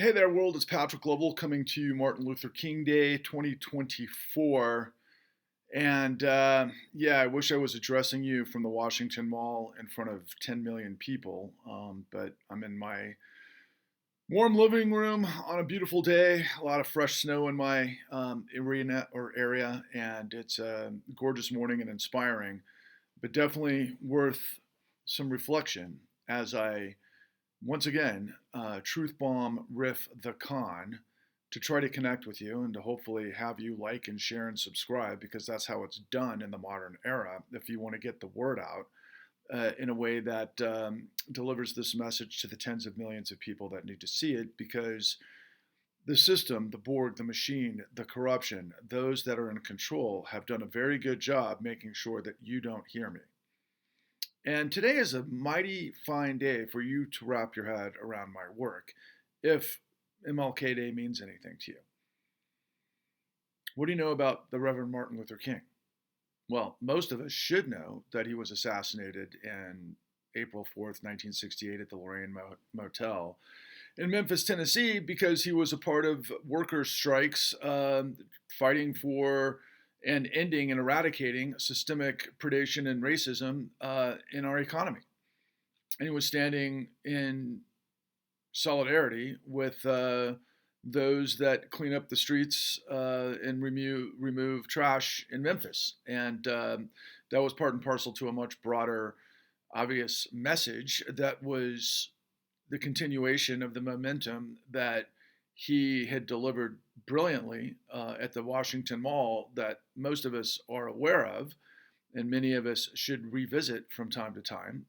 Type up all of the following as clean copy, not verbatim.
Hey there, world. It's Patrick Global coming to you Martin Luther King Day 2024. I wish I was addressing you from the Washington Mall in front of 10 million people, but I'm in my warm living room on a beautiful day. A lot of fresh snow in my area, and it's a gorgeous morning and inspiring, but definitely worth some reflection as I once again, Truth Bomb Riff the Con to try to connect with you and to hopefully have you like and share and subscribe because that's how it's done in the modern era. If you want to get the word out in a way that delivers this message to the tens of millions of people that need to see it, because the system, the Borg, the machine, the corruption, those that are in control have done a very good job making sure that you don't hear me. And today is a mighty fine day for you to wrap your head around my work, if MLK Day means anything to you. What do you know about the Reverend Martin Luther King? Well, most of us should know that he was assassinated in April 4th, 1968 at the Lorraine Motel in Memphis, Tennessee, because he was a part of workers' strikes fighting for and ending and eradicating systemic predation and racism in our economy. And he was standing in solidarity with those that clean up the streets and remove trash in Memphis. And that was part and parcel to a much broader, obvious message that was the continuation of the momentum that he had delivered brilliantly at the Washington Mall that most of us are aware of, and many of us should revisit from time to time,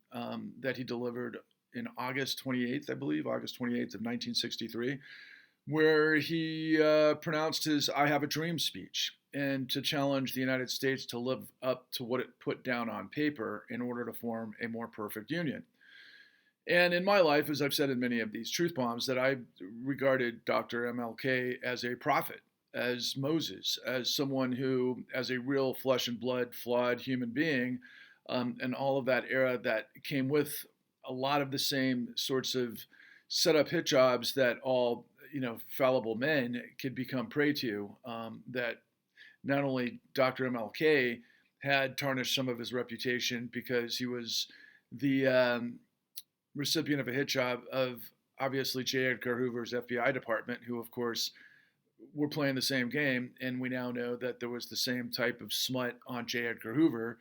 that he delivered in August 28th, I believe, August 28th of 1963, where he pronounced his I Have a Dream speech and to challenge the United States to live up to what it put down on paper in order to form a more perfect union. And in my life, as I've said in many of these truth bombs, that I regarded Dr. MLK as a prophet, as Moses, as someone who, as a real flesh and blood, flawed human being, and all of that era that came with a lot of the same sorts of set up hit jobs that all fallible men could become prey to. That not only Dr. MLK had tarnished some of his reputation because he was the recipient of a hit job of obviously J. Edgar Hoover's FBI department, who, of course, were playing the same game. And we now know that there was the same type of smut on J. Edgar Hoover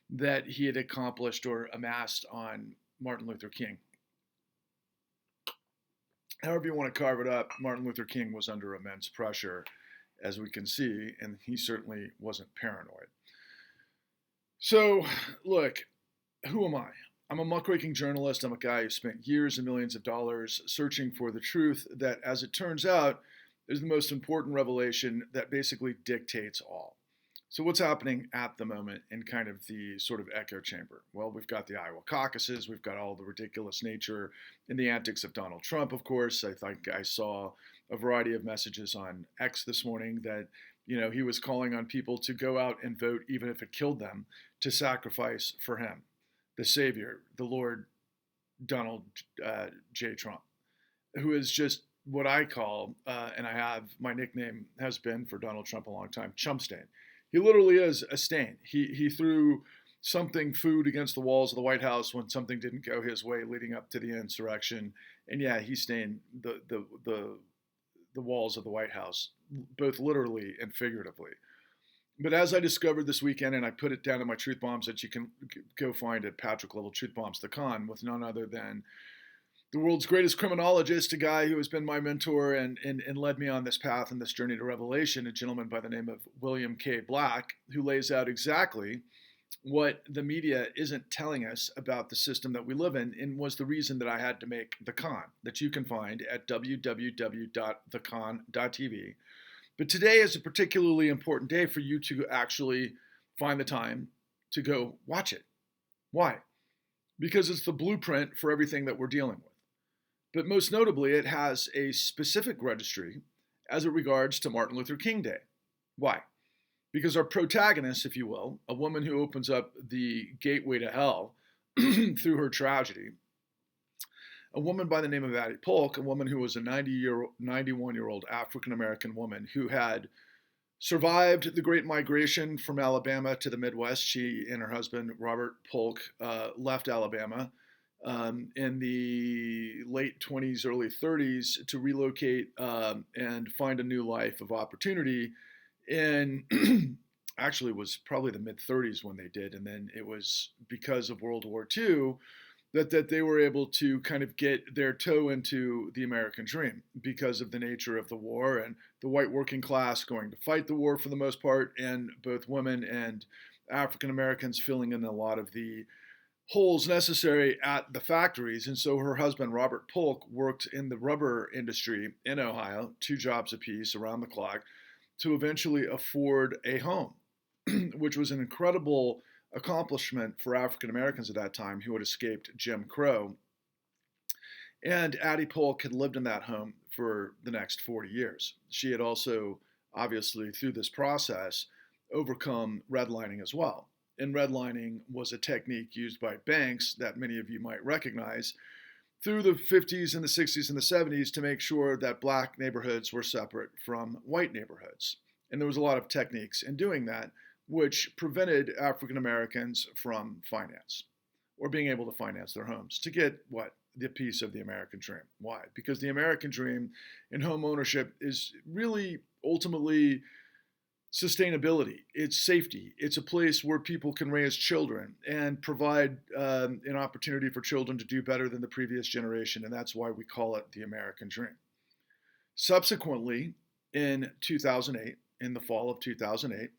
that he had accomplished or amassed on Martin Luther King. However you want to carve it up, Martin Luther King was under immense pressure, as we can see, and he certainly wasn't paranoid. So, look, who am I? I'm a muckraking journalist. I'm a guy who spent years and millions of dollars searching for the truth that, as it turns out, is the most important revelation that basically dictates all. So what's happening at the moment in kind of the sort of echo chamber? Well, we've got the Iowa caucuses. We've got all the ridiculous nature and the antics of Donald Trump, of course. I think I saw a variety of messages on X this morning that, he was calling on people to go out and vote even if it killed them, to sacrifice for him, the Savior, the Lord Donald J. Trump, who is just what I call, and I have, my nickname has been for Donald Trump a long time, Chump Stain. He literally is a stain. He threw food against the walls of the White House when something didn't go his way leading up to the insurrection. And yeah, he stained the walls of the White House, both literally and figuratively. But as I discovered this weekend, and I put it down in my truth bombs that you can go find at Patrick Level Truth Bombs, the con, with none other than the world's greatest criminologist, a guy who has been my mentor and led me on this path and this journey to revelation, a gentleman by the name of William K. Black, who lays out exactly what the media isn't telling us about the system that we live in, and was the reason that I had to make the con, that you can find at www.thecon.tv. But today is a particularly important day for you to actually find the time to go watch it. Why? Because it's the blueprint for everything that we're dealing with. But most notably, it has a specific registry as it regards to Martin Luther King Day. Why? Because our protagonist, if you will, a woman who opens up the gateway to hell through her tragedy, a woman by the name of Addie Polk, a woman who was a 91-year-old African-American woman who had survived the Great Migration from Alabama to the Midwest. She and her husband, Robert Polk, left Alabama in the late 20s, early 30s to relocate and find a new life of opportunity. And actually, it was probably the mid 30s when they did. And then it was because of World War II that they were able to kind of get their toe into the American dream because of the nature of the war and the white working class going to fight the war for the most part, and both women and African Americans filling in a lot of the holes necessary at the factories. And so her husband, Robert Polk, worked in the rubber industry in Ohio, 2 jobs apiece around the clock, to eventually afford a home, which was an incredible accomplishment for African Americans at that time who had escaped Jim Crow. And Addie Polk had lived in that home for the next 40 years. She had also, obviously, through this process, overcome redlining as well. And redlining was a technique used by banks that many of you might recognize through the 50s and the 60s and the 70s to make sure that black neighborhoods were separate from white neighborhoods. And there was a lot of techniques in doing that, which prevented African Americans from finance or being able to finance their homes to get what? The piece of the American dream. Why? Because the American dream in home ownership is really ultimately sustainability. It's safety. It's a place where people can raise children and provide an opportunity for children to do better than the previous generation. And that's why we call it the American dream. Subsequently, in 2008, in the fall of 2008,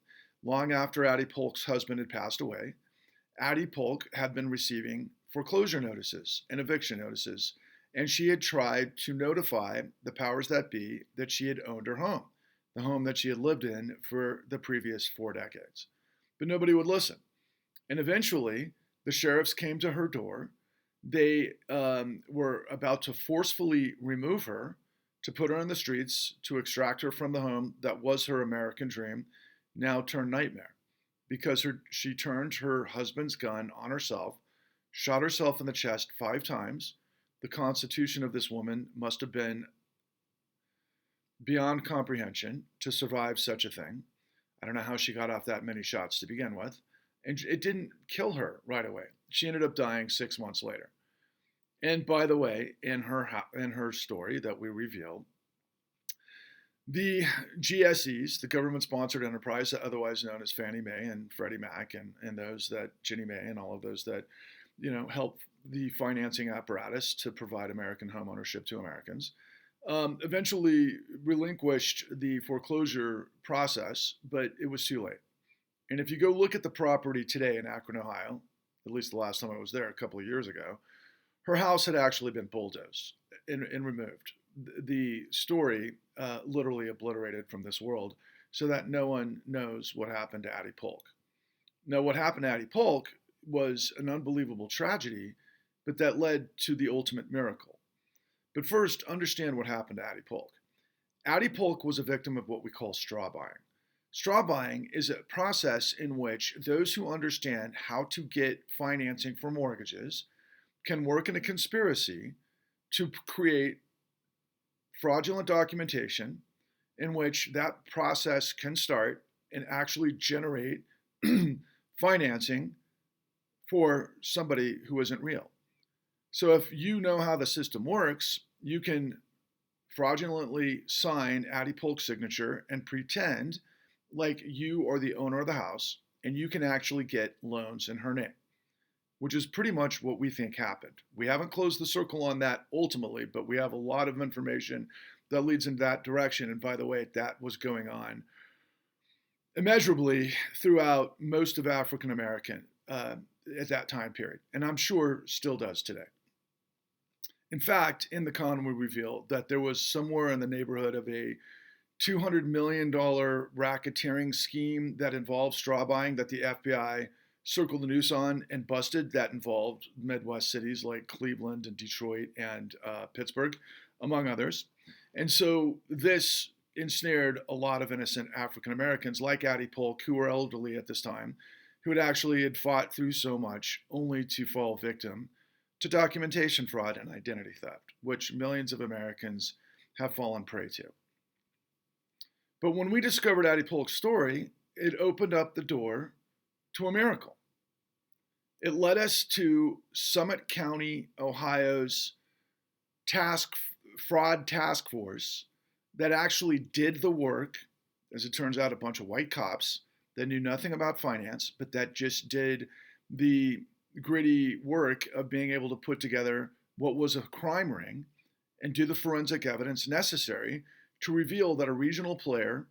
long after Addie Polk's husband had passed away, Addie Polk had been receiving foreclosure notices and eviction notices, and she had tried to notify the powers that be that she had owned her home, the home that she had lived in for the previous 4 decades. But nobody would listen. And eventually, the sheriffs came to her door. They were about to forcefully remove her, to put her on the streets, to extract her from the home that was her American dream, now turned nightmare, because she turned her husband's gun on herself, shot herself in the chest 5 times. The constitution of this woman must have been beyond comprehension to survive such a thing. I don't know how she got off that many shots to begin with. And it didn't kill her right away. She ended up dying 6 months later. And by the way, in her story that we revealed, the GSEs, the government-sponsored enterprise, otherwise known as Fannie Mae and Freddie Mac, and those that Ginnie Mae and all of those that help the financing apparatus to provide American home ownership to Americans, eventually relinquished the foreclosure process, but it was too late. And if you go look at the property today in Akron, Ohio, at least the last time I was there a couple of years ago, her house had actually been bulldozed and removed. The story literally obliterated from this world, so that no one knows what happened to Addie Polk. Now, what happened to Addie Polk was an unbelievable tragedy, but that led to the ultimate miracle. But first, understand what happened to Addie Polk. Addie Polk was a victim of what we call straw buying. Straw buying is a process in which those who understand how to get financing for mortgages can work in a conspiracy to create fraudulent documentation in which that process can start and actually generate financing for somebody who isn't real. So if you know how the system works, you can fraudulently sign Addie Polk's signature and pretend like you are the owner of the house, and you can actually get loans in her name, which is pretty much what we think happened. We haven't closed the circle on that ultimately, but we have a lot of information that leads in that direction. And by the way, that was going on immeasurably throughout most of African American at that time period, and I'm sure still does today. In fact, in the con, we revealed that there was somewhere in the neighborhood of a $200 million racketeering scheme that involved straw buying that the FBI circled the noose on and busted, that involved Midwest cities like Cleveland and Detroit and Pittsburgh, among others. And so this ensnared a lot of innocent African Americans like Addie Polk, who were elderly at this time, who had fought through so much only to fall victim to documentation fraud and identity theft, which millions of Americans have fallen prey to. But when we discovered Addie Polk's story, it opened up the door to a miracle. It led us to Summit County, Ohio's fraud task force that actually did the work. As it turns out, a bunch of white cops that knew nothing about finance, but that just did the gritty work of being able to put together what was a crime ring and do the forensic evidence necessary to reveal that a regional player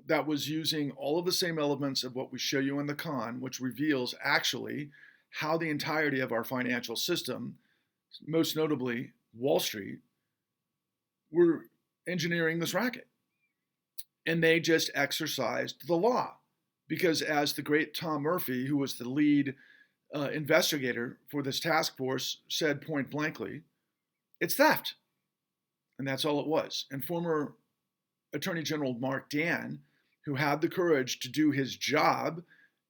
that was using all of the same elements of what we show you in the con, which reveals actually how the entirety of our financial system, most notably Wall Street, were engineering this racket. And they just exercised the law. Because as the great Tom Murphy, who was the lead investigator for this task force, said point blankly, it's theft. And that's all it was. And former Attorney General Mark Dan, who had the courage to do his job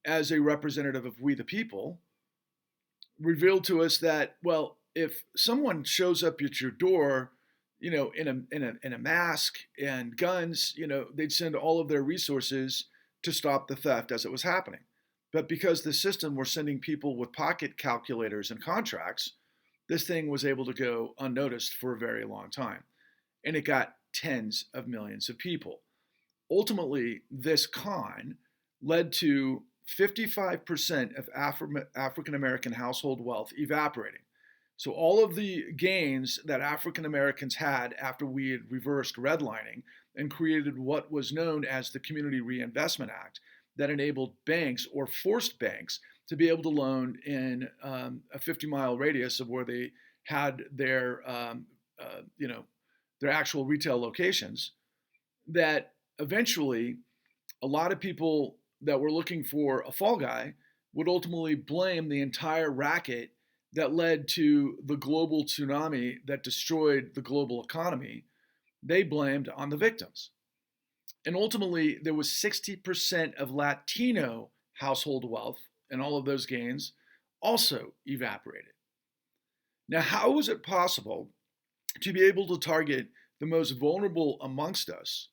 as a representative of we the people, revealed to us that, well, if someone shows up at your door, you know, in a mask and guns, you know, they'd send all of their resources to stop the theft as it was happening. But because the system were sending people with pocket calculators and contracts, this thing was able to go unnoticed for a very long time. And it got tens of millions of people. Ultimately, this con led to 55% of African American household wealth evaporating. So all of the gains that African Americans had after we had reversed redlining and created what was known as the Community Reinvestment Act that enabled banks or forced banks to be able to loan in a 50-mile radius of where they had their, their actual retail locations, that eventually a lot of people that were looking for a fall guy would ultimately blame the entire racket that led to the global tsunami that destroyed the global economy. They blamed on the victims. And ultimately, there was 60% of Latino household wealth, and all of those gains also evaporated. Now, how was it possible to be able to target the most vulnerable amongst us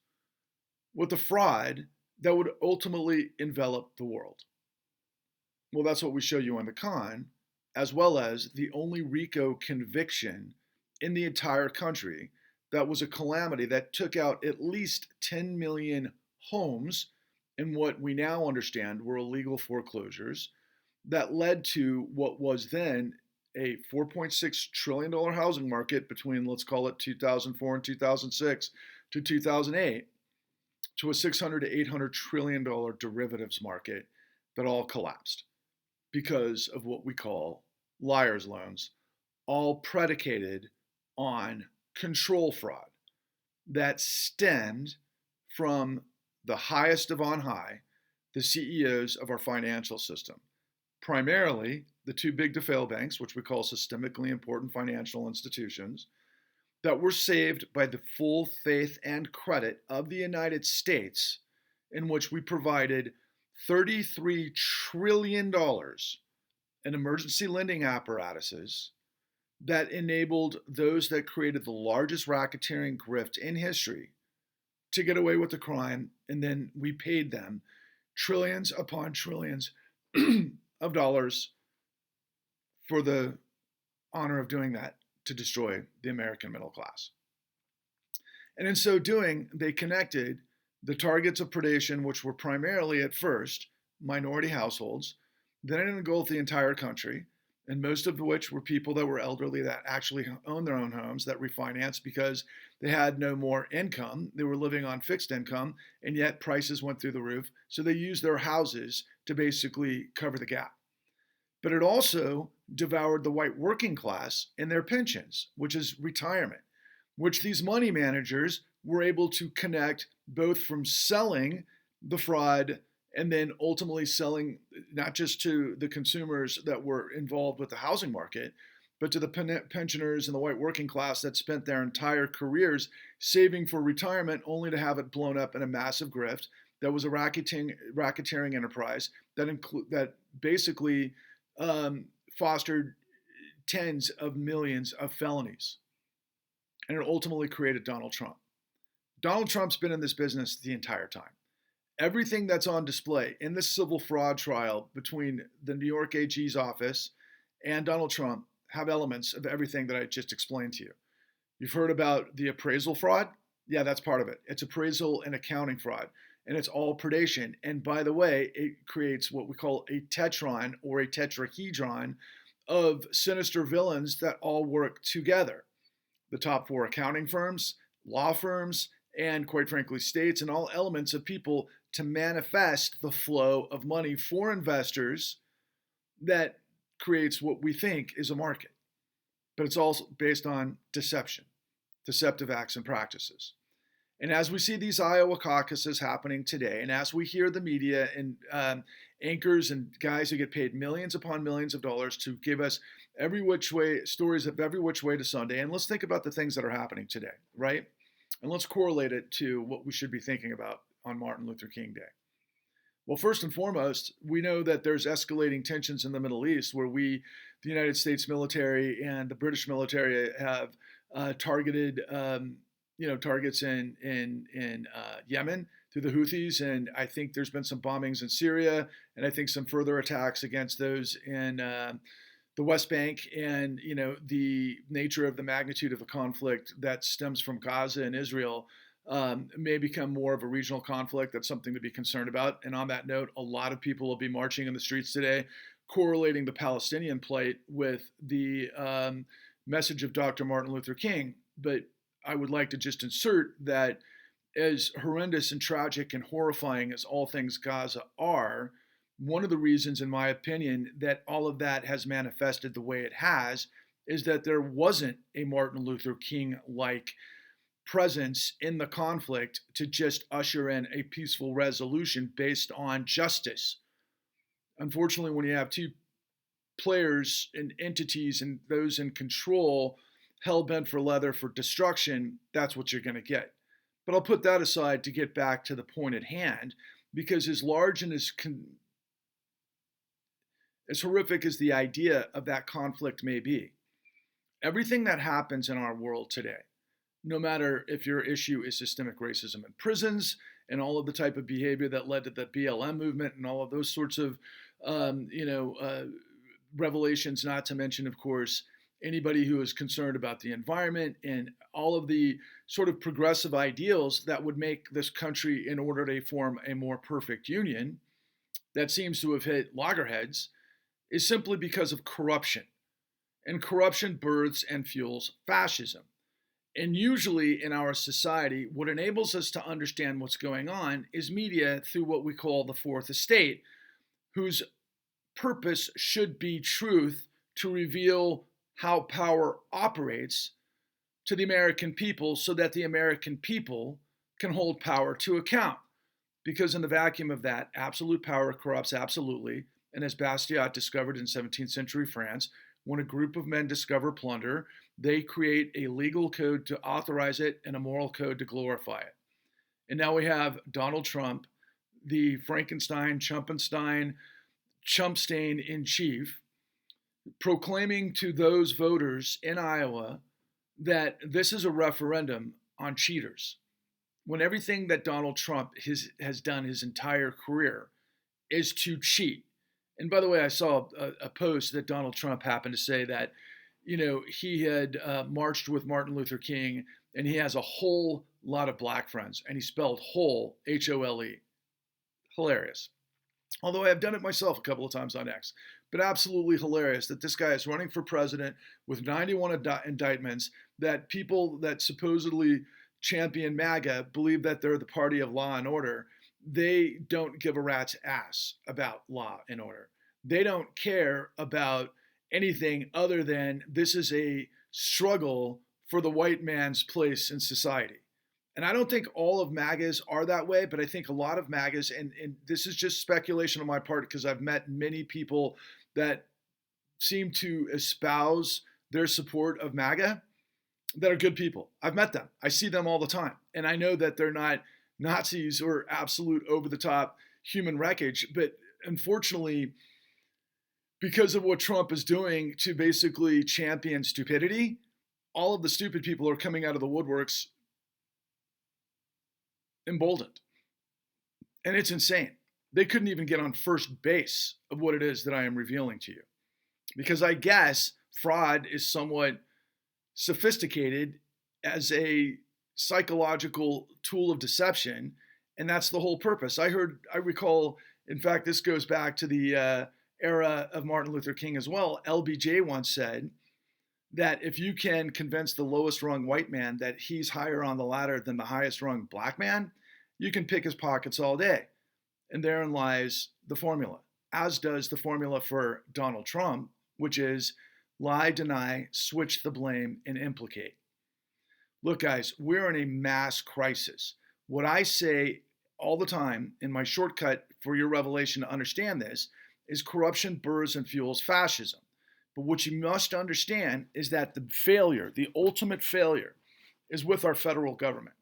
with a fraud that would ultimately envelop the world? Well, that's what we show you on the con, as well as the only RICO conviction in the entire country that was a calamity that took out at least 10 million homes in what we now understand were illegal foreclosures that led to what was then a $4.6 trillion housing market between, let's call it 2004 and 2006 to 2008, to a $600 to $800 trillion derivatives market that all collapsed because of what we call liar's loans, all predicated on control fraud that stemmed from the highest of on high, the CEOs of our financial system, primarily the two big to fail banks, which we call systemically important financial institutions, that were saved by the full faith and credit of the United States, in which we provided $33 trillion in emergency lending apparatuses that enabled those that created the largest racketeering grift in history to get away with the crime, and then we paid them trillions upon trillions of dollars for the honor of doing that to destroy the American middle class. And in so doing, they connected the targets of predation, which were primarily at first minority households, then it engulfed the entire country, and most of which were people that were elderly that actually owned their own homes that refinanced because they had no more income. They were living on fixed income, and yet prices went through the roof. So they used their houses to basically cover the gap. But it also devoured the white working class and their pensions, which is retirement, which these money managers were able to connect both from selling the fraud and then ultimately selling not just to the consumers that were involved with the housing market, but to the pensioners and the white working class that spent their entire careers saving for retirement only to have it blown up in a massive grift that was a racketeering enterprise that basically fostered tens of millions of felonies. And it ultimately created Donald Trump. Donald Trump's been in this business the entire time. Everything that's on display in this civil fraud trial between the New York AG's office and Donald Trump have elements of everything that I just explained to you. You've heard about the appraisal fraud? Yeah, that's part of it. It's appraisal and accounting fraud, and it's all predation. And by the way, it creates what we call a tetron or a tetrahedron of sinister villains that all work together. The top four accounting firms, law firms, and quite frankly, states, and all elements of people to manifest the flow of money for investors that creates what we think is a market. But it's also based on deception, deceptive acts and practices. And as we see these Iowa caucuses happening today, and as we hear the media and anchors and guys who get paid millions upon millions of dollars to give us every which way stories of every which way to Sunday, and let's think about the things that are happening today, right? And let's correlate it to what we should be thinking about on Martin Luther King Day. Well, first and foremost, we know that there's escalating tensions in the Middle East where the United States military and the British military have targeted targets in Yemen through the Houthis, and I think there's been some bombings in Syria, and I think some further attacks against those in the West Bank, and the nature of the magnitude of the conflict that stems from Gaza and Israel may become more of a regional conflict. That's something to be concerned about. And on that note, a lot of people will be marching in the streets today, correlating the Palestinian plight with the message of Dr. Martin Luther King. But I would like to just insert that as horrendous and tragic and horrifying as all things Gaza are, one of the reasons, in my opinion, that all of that has manifested the way it has is that there wasn't a Martin Luther King-like presence in the conflict to just usher in a peaceful resolution based on justice. Unfortunately, when you have two players and entities and those in control hell-bent for leather for destruction, that's what you're going to get. But I'll put that aside to get back to the point at hand, because as large and as horrific as the idea of that conflict may be, everything that happens in our world today, no matter if your issue is systemic racism in prisons and all of the type of behavior that led to the BLM movement and all of those sorts of, revelations, not to mention, of course, anybody who is concerned about the environment and all of the sort of progressive ideals that would make this country, in order to form a more perfect union, that seems to have hit loggerheads, is simply because of corruption. And corruption births and fuels fascism. And usually in our society, what enables us to understand what's going on is media through what we call the fourth estate, whose purpose should be truth to reveal how power operates to the American people so that the American people can hold power to account. Because in the vacuum of that, absolute power corrupts absolutely. And as Bastiat discovered in 17th century France, when a group of men discover plunder, they create a legal code to authorize it and a moral code to glorify it. And now we have Donald Trump, the Frankenstein, Chumpenstein, Chumpstein in chief, proclaiming to those voters in Iowa that this is a referendum on cheaters, when everything that Donald Trump has done his entire career is to cheat. And by the way, I saw a post that Donald Trump happened to say that, he had marched with Martin Luther King and he has a whole lot of black friends, and he spelled whole, H-O-L-E. Hilarious. Although I have done it myself a couple of times on X. But absolutely hilarious that this guy is running for president with 91 indictments, that people that supposedly champion MAGA believe that they're the party of law and order. They don't give a rat's ass about law and order. They don't care about anything other than this is a struggle for the white man's place in society. And I don't think all of MAGAs are that way, but I think a lot of MAGAs, and this is just speculation on my part because I've met many people that seem to espouse their support of MAGA that are good people. I've met them. I see them all the time. And I know that they're not Nazis or absolute over-the-top human wreckage, but unfortunately, because of what Trump is doing to basically champion stupidity, all of the stupid people are coming out of the woodworks emboldened. And it's insane. They couldn't even get on first base of what it is that I am revealing to you. Because I guess fraud is somewhat sophisticated as a psychological tool of deception, and that's the whole purpose. I recall, in fact, this goes back to the era of Martin Luther King as well. LBJ once said that if you can convince the lowest rung white man that he's higher on the ladder than the highest rung black man, you can pick his pockets all day. And therein lies the formula, as does the formula for Donald Trump, which is lie, deny, switch the blame, and implicate. Look, guys, we're in a mass crisis. What I say all the time in my shortcut for your revelation to understand this is corruption burrs and fuels fascism. But what you must understand is that the failure, the ultimate failure, is with our federal government.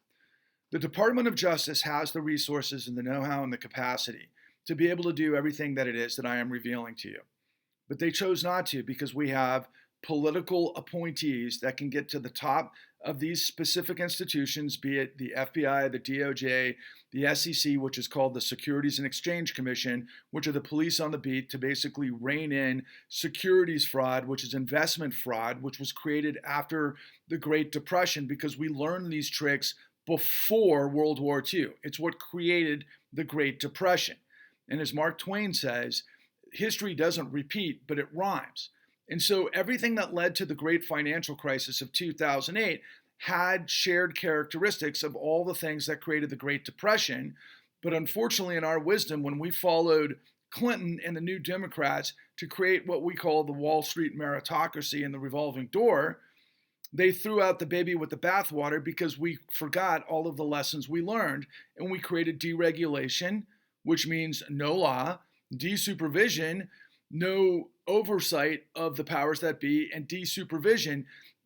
The Department of Justice has the resources and the know-how and the capacity to be able to do everything that it is that I am revealing to you. But they chose not to because we have political appointees that can get to the top of these specific institutions, be it the FBI, the DOJ, the SEC, which is called the Securities and Exchange Commission, which are the police on the beat to basically rein in securities fraud, which is investment fraud, which was created after the Great Depression because we learned these tricks before World War II. It's what created the Great Depression. And as Mark Twain says, history doesn't repeat, but it rhymes. And so everything that led to the great financial crisis of 2008 had shared characteristics of all the things that created the Great Depression. But unfortunately, in our wisdom, when we followed Clinton and the New Democrats to create what we call the Wall Street meritocracy and the revolving door, they threw out the baby with the bathwater because we forgot all of the lessons we learned. And we created deregulation, which means no law, desupervision, no oversight of the powers that be, and desupervision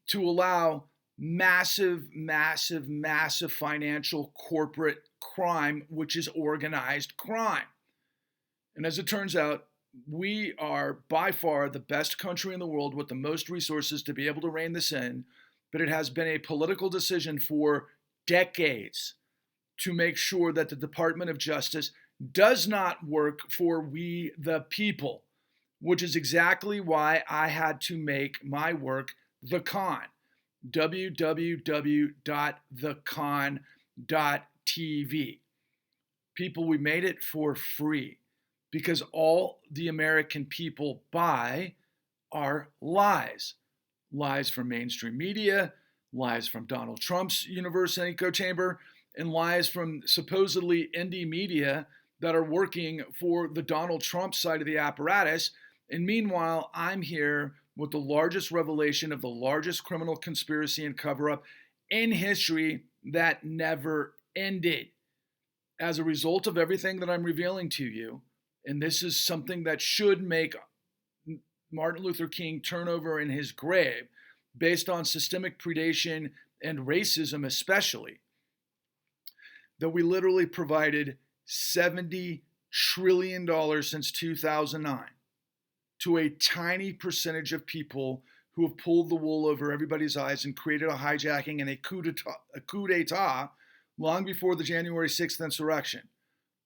to allow massive, massive, massive financial corporate crime, which is organized crime. And as it turns out, we are by far the best country in the world with the most resources to be able to rein this in, but it has been a political decision for decades to make sure that the Department of Justice does not work for we the people, which is exactly why I had to make my work The Con, www.thecon.tv. People, we made it for free because all the American people buy are lies. Lies from mainstream media, lies from Donald Trump's universe and echo chamber, and lies from supposedly indie media that are working for the Donald Trump side of the apparatus. And meanwhile, I'm here with the largest revelation of the largest criminal conspiracy and cover-up in history that never ended. As a result of everything that I'm revealing to you, and this is something that should make Martin Luther King turn over in his grave, based on systemic predation and racism especially, that we literally provided $70 trillion since 2009 to a tiny percentage of people who have pulled the wool over everybody's eyes and created a hijacking and a coup d'etat long before the January 6th insurrection.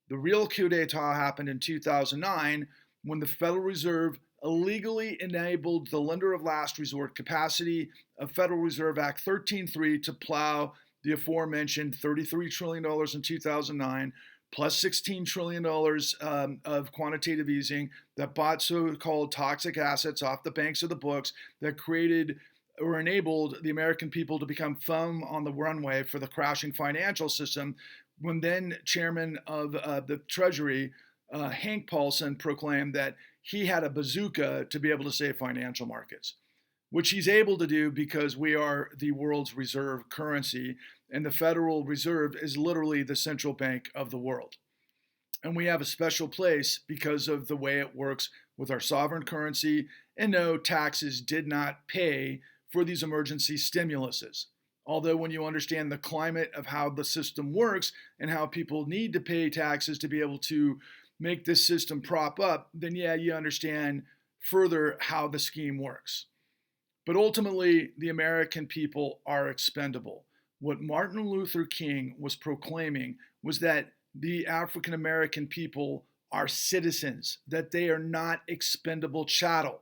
The real coup d'etat happened in 2009 when the Federal Reserve illegally enabled the lender of last resort capacity of Federal Reserve Act 13.3 to plow the aforementioned $33 trillion in 2009 plus $16 trillion of quantitative easing that bought so-called toxic assets off the banks of the books that created or enabled the American people to become thumb on the runway for the crashing financial system when then chairman of the Treasury, Hank Paulson, proclaimed that he had a bazooka to be able to save financial markets, which he's able to do because we are the world's reserve currency, and the Federal Reserve is literally the central bank of the world. And we have a special place because of the way it works with our sovereign currency, and no, taxes did not pay for these emergency stimuluses. Although when you understand the climate of how the system works and how people need to pay taxes to be able to make this system prop up, then yeah, you understand further how the scheme works. But ultimately, the American people are expendable. What Martin Luther King was proclaiming was that the African American people are citizens, that they are not expendable chattel,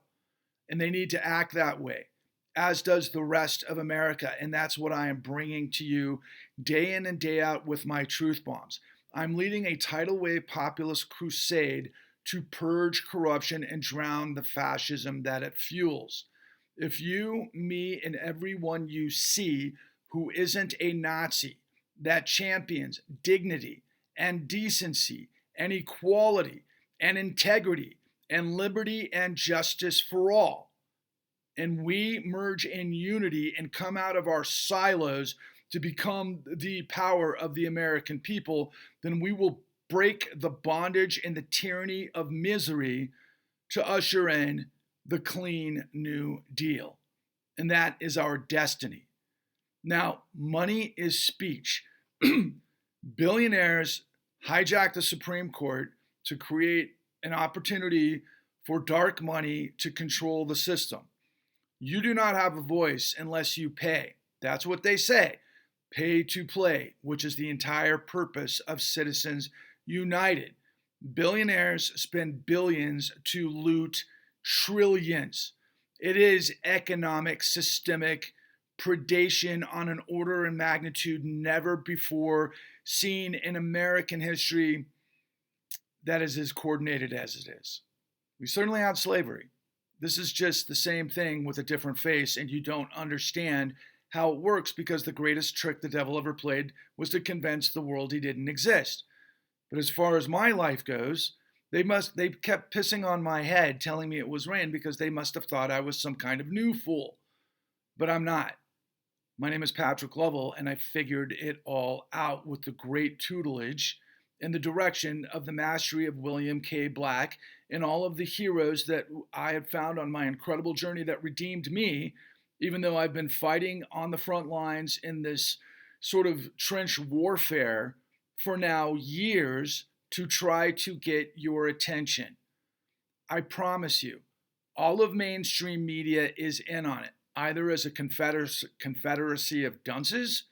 and they need to act that way, as does the rest of America. And that's what I am bringing to you day in and day out with my truth bombs. I'm leading a tidal wave populist crusade to purge corruption and drown the fascism that it fuels. If you, me, and everyone you see who isn't a Nazi that champions dignity and decency and equality and integrity and liberty and justice for all, and we merge in unity and come out of our silos to become the power of the American people, then we will break the bondage and the tyranny of misery to usher in the clean new deal. And that is our destiny. Now, money is speech. Billionaires hijack the Supreme Court to create an opportunity for dark money to control the system. You do not have a voice unless you pay. That's what they say. Pay to play, which is the entire purpose of Citizens United. Billionaires spend billions to loot trillions. It is economic, systemic predation on an order and magnitude never before seen in American history that is as coordinated as it is. We certainly had slavery. This is just the same thing with a different face, and you don't understand how it works because the greatest trick the devil ever played was to convince the world he didn't exist. But as far as my life goes, they kept pissing on my head, telling me it was rain because they must have thought I was some kind of new fool. But I'm not. My name is Patrick Lovell, and I figured it all out with the great tutelage and the direction of the mastery of William K. Black and all of the heroes that I had found on my incredible journey that redeemed me, even though I've been fighting on the front lines in this sort of trench warfare for now years to try to get your attention. I promise you, all of mainstream media is in on it, either as a confederacy of dunces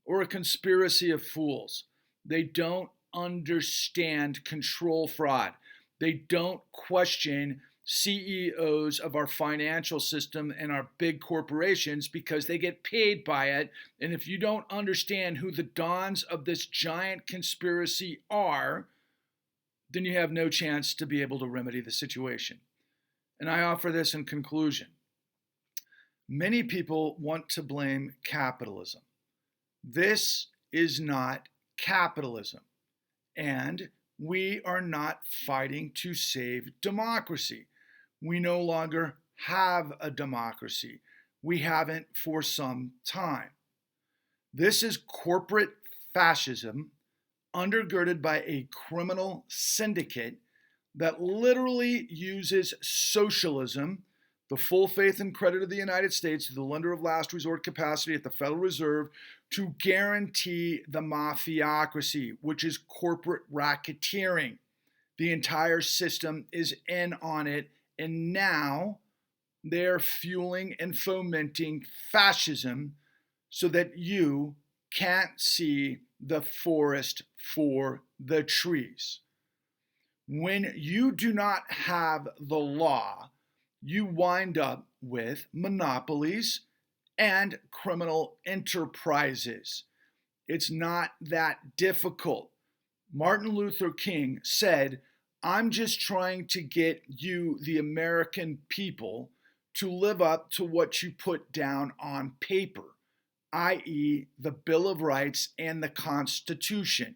or a conspiracy of fools. They don't understand control fraud. They don't question CEOs of our financial system and our big corporations because they get paid by it. And if you don't understand who the dons of this giant conspiracy are, then you have no chance to be able to remedy the situation. And I offer this in conclusion. Many people want to blame capitalism. This is not capitalism. And we are not fighting to save democracy. We no longer have a democracy. We haven't for some time. This is corporate fascism undergirded by a criminal syndicate that literally uses socialism, the full faith and credit of the United States, the lender of last resort capacity at the Federal Reserve, to guarantee the mafiocracy, which is corporate racketeering. The entire system is in on it, and now they're fueling and fomenting fascism so that you can't see the forest for the trees. When you do not have the law, you wind up with monopolies and criminal enterprises. It's not that difficult. Martin Luther King said, I'm just trying to get you, the American people, to live up to what you put down on paper, i.e., the Bill of Rights and the Constitution.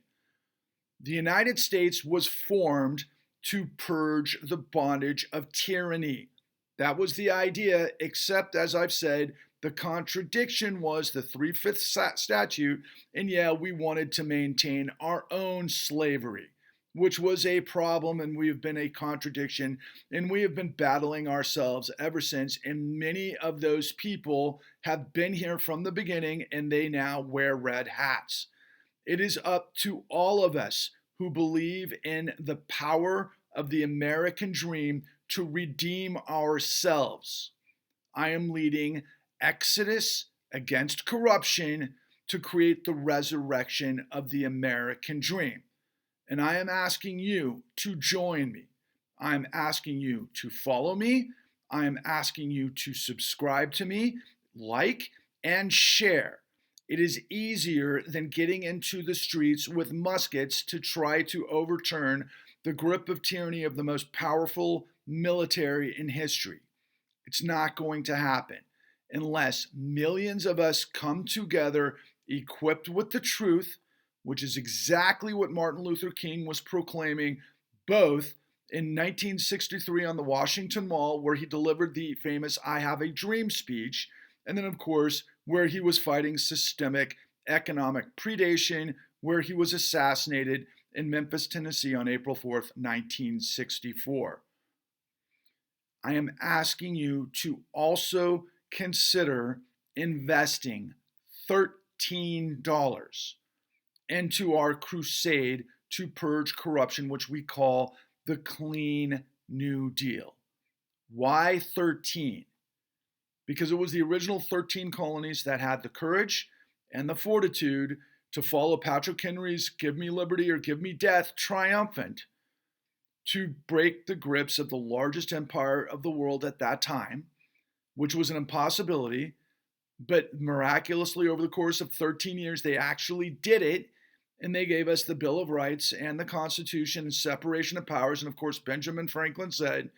The United States was formed to purge the bondage of tyranny. That was the idea, except, as I've said, the contradiction was the 3/5 statute, and we wanted to maintain our own slavery, which was a problem, and we have been a contradiction, and we have been battling ourselves ever since, and many of those people have been here from the beginning, and they now wear red hats. It is up to all of us who believe in the power of the American dream to redeem ourselves. I am leading Exodus against corruption to create the resurrection of the American dream. And I am asking you to join me. I'm asking you to follow me. I am asking you to subscribe to me, like, and share. It is easier than getting into the streets with muskets to try to overturn the grip of tyranny of the most powerful military in history. It's not going to happen unless millions of us come together equipped with the truth, which is exactly what Martin Luther King was proclaiming both in 1963 on the Washington Mall, where he delivered the famous I Have a Dream speech, and then, of course, where he was fighting systemic economic predation, where he was assassinated in Memphis, Tennessee on April 4th, 1964. I am asking you to also consider investing $13 into our crusade to purge corruption, which we call the Clean New Deal. Why 13? Because it was the original 13 colonies that had the courage and the fortitude to follow Patrick Henry's "Give me liberty or give me death" triumphant, to break the grips of the largest empire of the world at that time, which was an impossibility. But miraculously, over the course of 13 years, they actually did it. And they gave us the Bill of Rights and the Constitution and separation of powers. And of course, Benjamin Franklin said,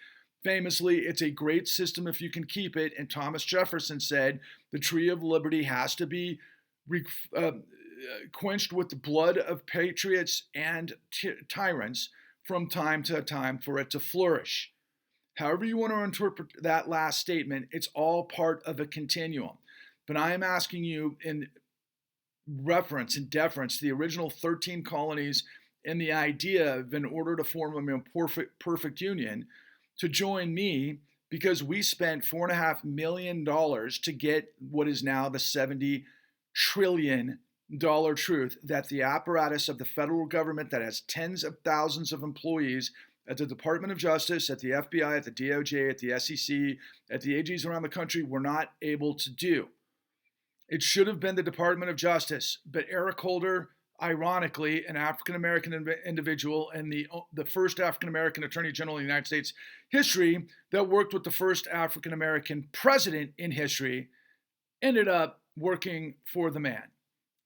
famously, it's a great system if you can keep it. And Thomas Jefferson said, the tree of liberty has to be quenched with the blood of patriots and tyrants from time to time for it to flourish. However you want to interpret that last statement, it's all part of a continuum. But I am asking you, in reference and deference to the original 13 colonies and the idea of, in order to form a perfect union, to join me, because we spent $4.5 million to get what is now the $70 trillion truth that the apparatus of the federal government that has tens of thousands of employees at the Department of Justice, at the FBI, at the DOJ, at the SEC, at the AGs around the country were not able to do. It should have been the Department of Justice, but Eric Holder, ironically, an African-American individual and the first African-American Attorney General in the United States history that worked with the first African-American president in history, ended up working for the man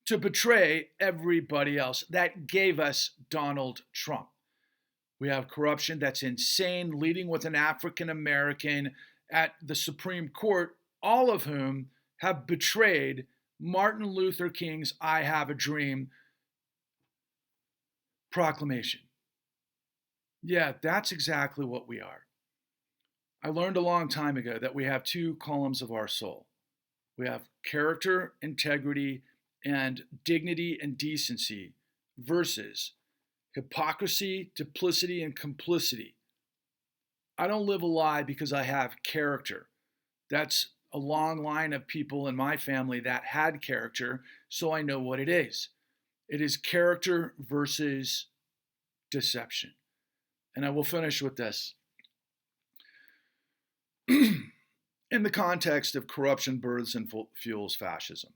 to betray everybody else. That gave us Donald Trump. We have corruption that's insane, leading with an African-American at the Supreme Court, all of whom have betrayed Martin Luther King's I Have a Dream proclamation. Yeah, that's exactly what we are. I learned a long time ago that we have two columns of our soul. We have character, integrity, and dignity and decency versus hypocrisy, duplicity, and complicity. I don't live a lie because I have character. That's a long line of people in my family that had character, so I know what it is. It is character versus deception. And I will finish with this. In the context of corruption births and fuels fascism,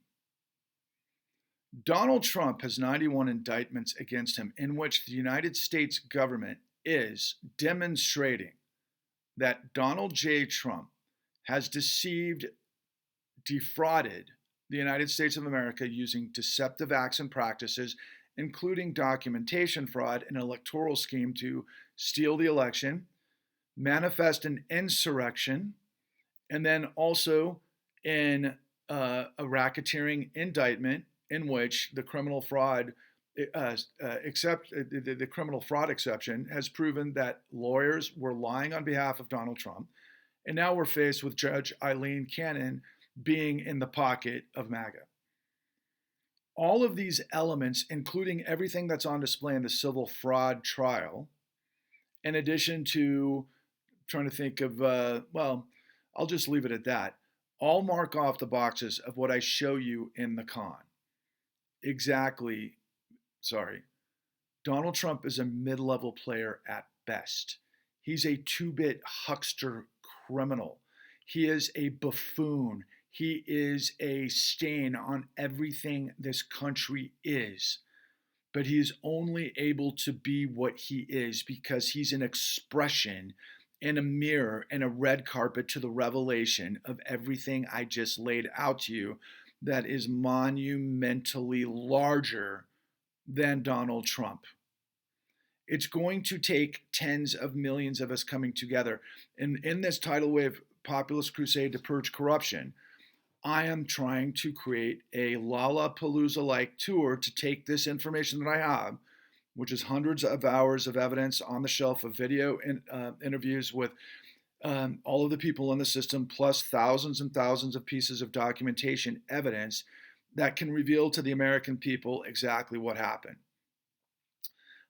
Donald Trump has 91 indictments against him in which the United States government is demonstrating that Donald J. Trump has deceived, defrauded the United States of America using deceptive acts and practices, including documentation fraud and electoral scheme to steal the election, manifest an insurrection, and then also in a racketeering indictment in which the criminal fraud the criminal fraud exception has proven that lawyers were lying on behalf of Donald Trump. And now we're faced with Judge Eileen Cannon being in the pocket of MAGA. All of these elements, including everything that's on display in the civil fraud trial, in addition to trying to think of, I'll just leave it at that, all mark off the boxes of what I show you in the con. Donald Trump is a mid-level player at best. He's a two-bit huckster criminal. He is a buffoon. He is a stain on everything this country is. But he is only able to be what he is because he's an expression and a mirror and a red carpet to the revelation of everything I just laid out to you that is monumentally larger than Donald Trump. It's going to take tens of millions of us coming together. And in this tidal wave populist crusade to purge corruption, I am trying to create a Lollapalooza-like tour to take this information that I have, which is hundreds of hours of evidence on the shelf of video interviews with all of the people in the system, plus thousands and thousands of pieces of documentation evidence that can reveal to the American people exactly what happened.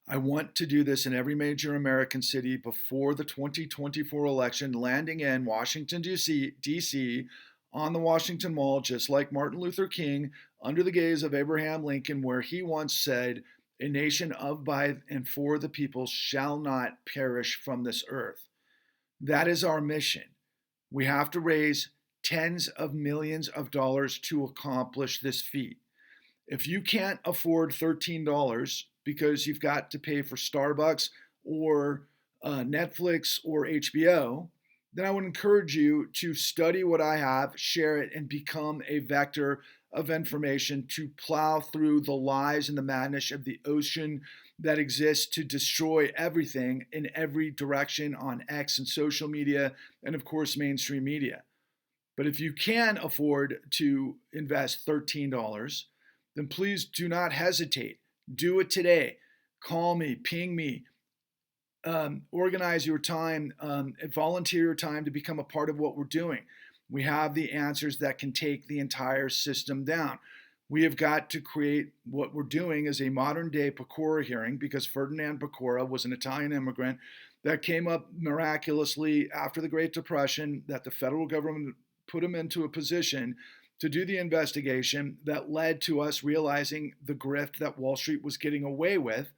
I want to do this in every major American city before the 2024 election, landing in Washington, D.C., on the Washington Mall, just like Martin Luther King, under the gaze of Abraham Lincoln, where he once said, "A nation of, by, and for the people shall not perish from this earth." That is our mission. We have to raise tens of millions of dollars to accomplish this feat. If you can't afford $13 because you've got to pay for Starbucks or Netflix or HBO, then I would encourage you to study what I have, share it, and become a vector of information to plow through the lies and the madness of the ocean that exists to destroy everything in every direction on X and social media and, of course, mainstream media. But if you can afford to invest $13, then please do not hesitate. Do it today. Call me, ping me, organize your time, volunteer your time to become a part of what we're doing. We have the answers that can take the entire system down. We have got to create what we're doing as a modern day Pecora hearing, because Ferdinand Pecora was an Italian immigrant that came up miraculously after the Great Depression, that the federal government put him into a position to do the investigation that led to us realizing the grift that Wall Street was getting away with,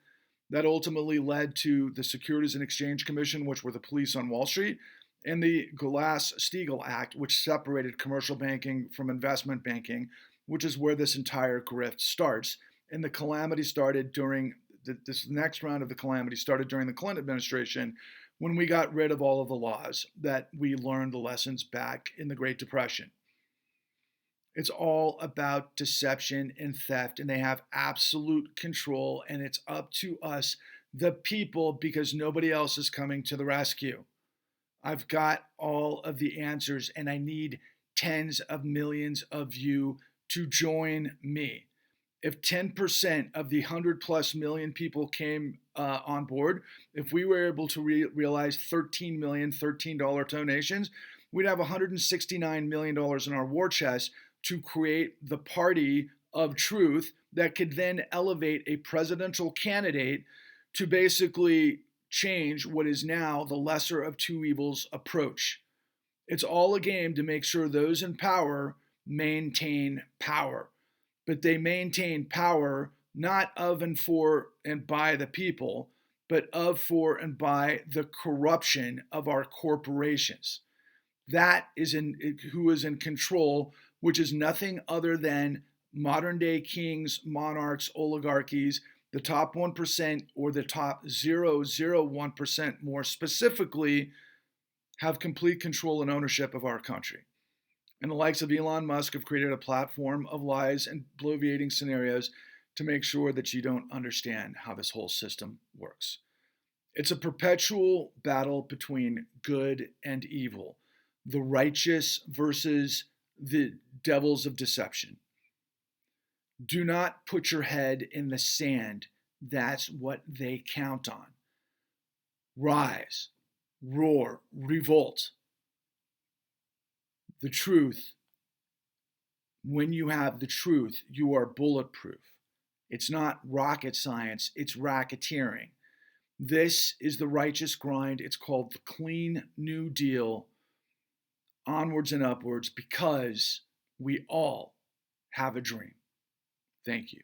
that ultimately led to the Securities and Exchange Commission, which were the police on Wall Street, and the Glass-Steagall Act, which separated commercial banking from investment banking, which is where this entire grift starts. And the calamity started during, this next round of the calamity started during the Clinton administration, when we got rid of all of the laws that we learned the lessons back in the Great Depression. It's all about deception and theft, and they have absolute control, and it's up to us, the people, because nobody else is coming to the rescue. I've got all of the answers, and I need tens of millions of you to join me. If 10% of the 100 plus million people came on board, if we were able to realize 13 million $13 donations, we'd have $169 million in our war chest to create the party of truth that could then elevate a presidential candidate to basically change what is now the lesser of two evils approach. It's all a game to make sure those in power maintain power, but they maintain power not of and for and by the people, but of, for, and by the corruption of our corporations. That is who is in control, which is nothing other than modern day kings, monarchs, oligarchies, the top 1% or the top 0.001% more specifically, have complete control and ownership of our country. And the likes of Elon Musk have created a platform of lies and bloviating scenarios to make sure that you don't understand how this whole system works. It's a perpetual battle between good and evil, the righteous versus the devils of deception. Do not put your head in the sand. That's what they count on. Rise, roar, revolt. The truth, when you have the truth, you are bulletproof. It's not rocket science, it's racketeering. This is the righteous grind. It's called the Clean New Deal. Onwards and upwards, because we all have a dream. Thank you.